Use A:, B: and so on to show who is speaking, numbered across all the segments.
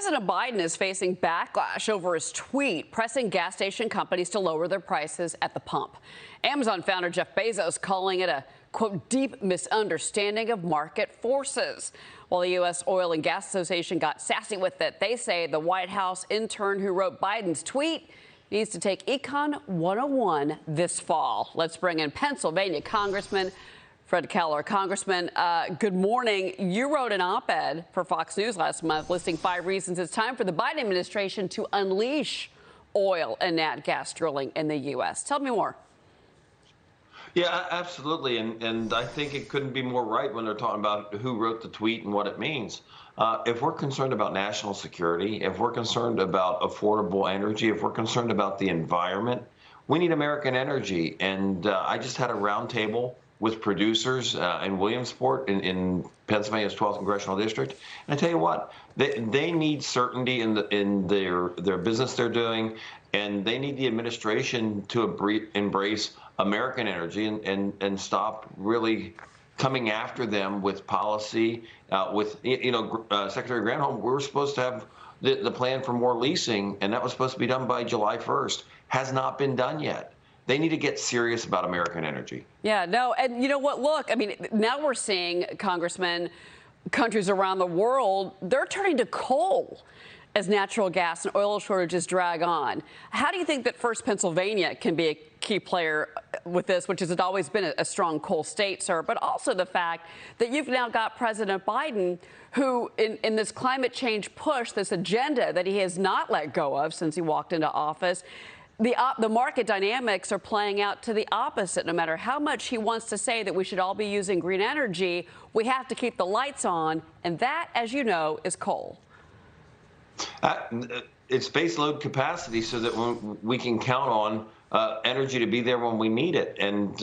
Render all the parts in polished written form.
A: President Biden is facing backlash over his tweet pressing gas station companies to lower their prices at the pump. Amazon founder Jeff Bezos calling it a, quote, deep misunderstanding of market forces. While the U.S. Oil and Gas Association got sassy with it, they say the White House intern who wrote Biden's tweet needs to take Econ 101 this fall. Let's bring in Pennsylvania Congressman Fred Keller. Congressman, good morning. You wrote an op-ed for Fox News last month listing 5 reasons it's time for the Biden administration to unleash oil and nat gas drilling in the U.S. Tell me more.
B: Yeah, absolutely. And I think it couldn't be more right when they're talking about who wrote the tweet and what it means. If we're concerned about national security, if we're concerned about affordable energy, if we're concerned about the environment, we need American energy. And I just had a roundtable with producers in Williamsport in Pennsylvania's 12th congressional district. And I tell you what, they need certainty in their business they're doing, and they need the administration to embrace American energy and stop really coming after them with policy. Secretary Granholm, we were supposed to have the plan for more leasing, and that was supposed to be done by July 1st. Has not been done yet. They need to get serious about American energy.
A: Yeah, no, and you know what? Look, I mean, now we're seeing, Congressman, countries around the world, they're turning to coal as natural gas and oil shortages drag on. How do you think that First Pennsylvania can be a key player with this, which has always been a strong coal state, sir, but also the fact that you've now got President Biden, who in this climate change push, this agenda that he has not let go of since he walked into office, the market dynamics are playing out to the opposite. No matter how much he wants to say that we should all be using green energy, we have to keep the lights on. And that, as you know, is coal.
B: It's base load capacity so that we can count on energy to be there when we need it. And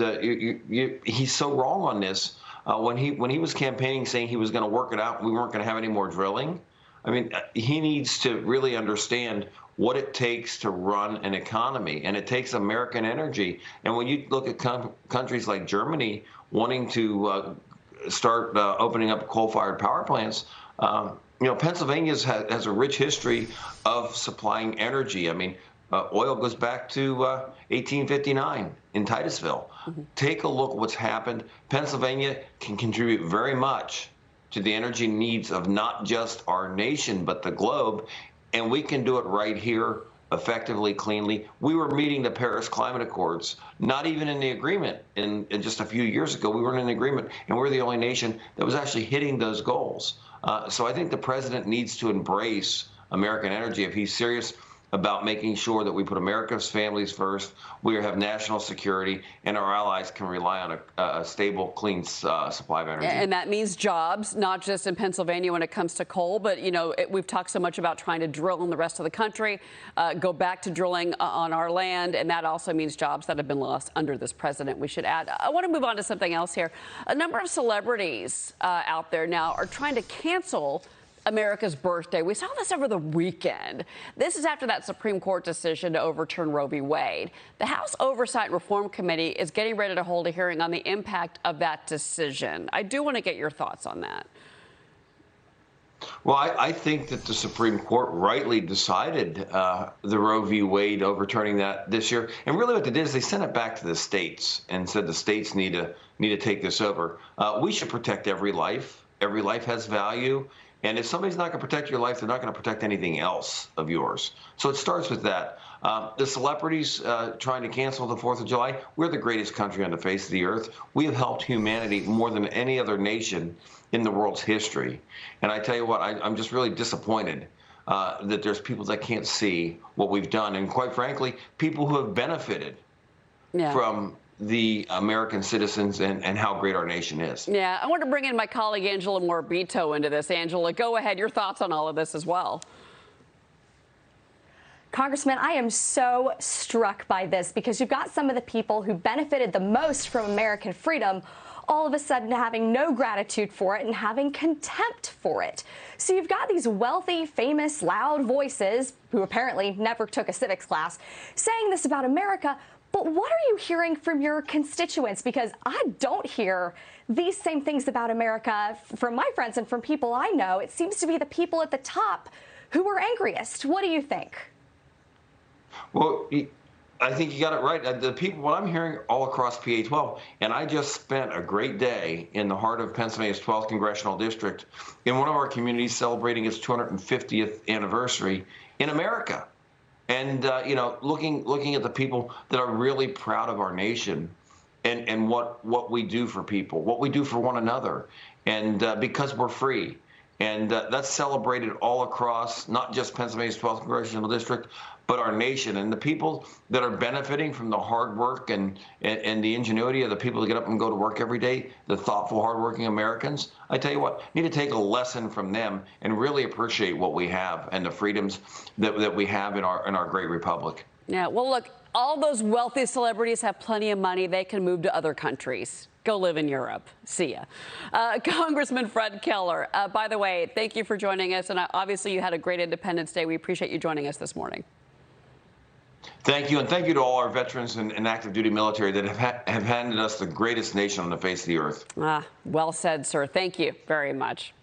B: he's so wrong on this. When he was campaigning saying he was going to work it out, we weren't going to have any more drilling. I mean, he needs to really understand what it takes to run an economy, and it takes American energy. And when you look at countries like Germany wanting to start opening up coal-fired power plants, Pennsylvania has a rich history of supplying energy. I mean, oil goes back to 1859 in Titusville. Mm-hmm. Take a look at what's happened. Pennsylvania can contribute very much to the energy needs of not just our nation, but the globe. And we can do it right here, effectively, cleanly. We were meeting the Paris Climate Accords, not even in the agreement. In just a few years ago, we weren't in the agreement, and we're the only nation that was actually hitting those goals. So I think the president needs to embrace American energy if he's serious about making sure that we put America's families first, we have national security, and our allies can rely on a stable, clean supply of energy.
A: And that means jobs, not just in Pennsylvania when it comes to coal, but, we've talked so much about trying to drill in the rest of the country, go back to drilling on our land, and that also means jobs that have been lost under this president, we should add. I want to move on to something else here. A number of celebrities out there now are trying to cancel America's birthday. We saw this over the weekend. This is after that Supreme Court decision to overturn Roe v. Wade. The House Oversight and Reform Committee is getting ready to hold a hearing on the impact of that decision. I do want to get your thoughts on that.
B: Well, I think that the Supreme Court rightly decided the Roe v. Wade overturning that this year. And really what they did is they sent it back to the states and said the states need to take this over. We should protect every life. Every life has value. And if somebody's not going to protect your life, they're not going to protect anything else of yours. So it starts with that. The celebrities trying to cancel the 4th of July, we're the greatest country on the face of the earth. We have helped humanity more than any other nation in the world's history. And I tell you what, I'm just really disappointed that there's people that can't see what we've done. And quite frankly, people who have benefited from the American citizens and how great our nation is.
A: Yeah, I want to bring in my colleague Angela Morabito into this. Angela, go ahead. Your thoughts on all of this as well.
C: Congressman, I am so struck by this because you've got some of the people who benefited the most from American freedom all of a sudden having no gratitude for it and having contempt for it. So you've got these wealthy, famous, loud voices who apparently never took a civics class saying this about America. But what are you hearing from your constituents? Because I don't hear these same things about America from my friends and from people I know. It seems to be the people at the top who were angriest? What do you think?
B: Well, I think you got it right. The people, what I'm hearing all across PA 12, and I just spent a great day in the heart of Pennsylvania's 12th Congressional District in one of our communities celebrating its 250th anniversary in America. And, looking at the people that are really proud of our nation and what we do for people, what we do for one another, and because we're free. And that's celebrated all across, not just Pennsylvania's 12th Congressional District, but our nation. And the people that are benefiting from the hard work and the ingenuity of the people that get up and go to work every day, the thoughtful, hardworking Americans, I tell you what, need to take a lesson from them and really appreciate what we have and the freedoms that we have in our great republic.
A: Yeah, well, look, all those wealthy celebrities have plenty of money. They can move to other countries. Go live in Europe. See ya. Congressman Fred Keller, by the way, thank you for joining us. And obviously, you had a great Independence Day. We appreciate you joining us this morning.
B: Thank you. And thank you to all our veterans and active duty military that have handed us the greatest nation on the face of the earth.
A: Well said, sir. Thank you very much.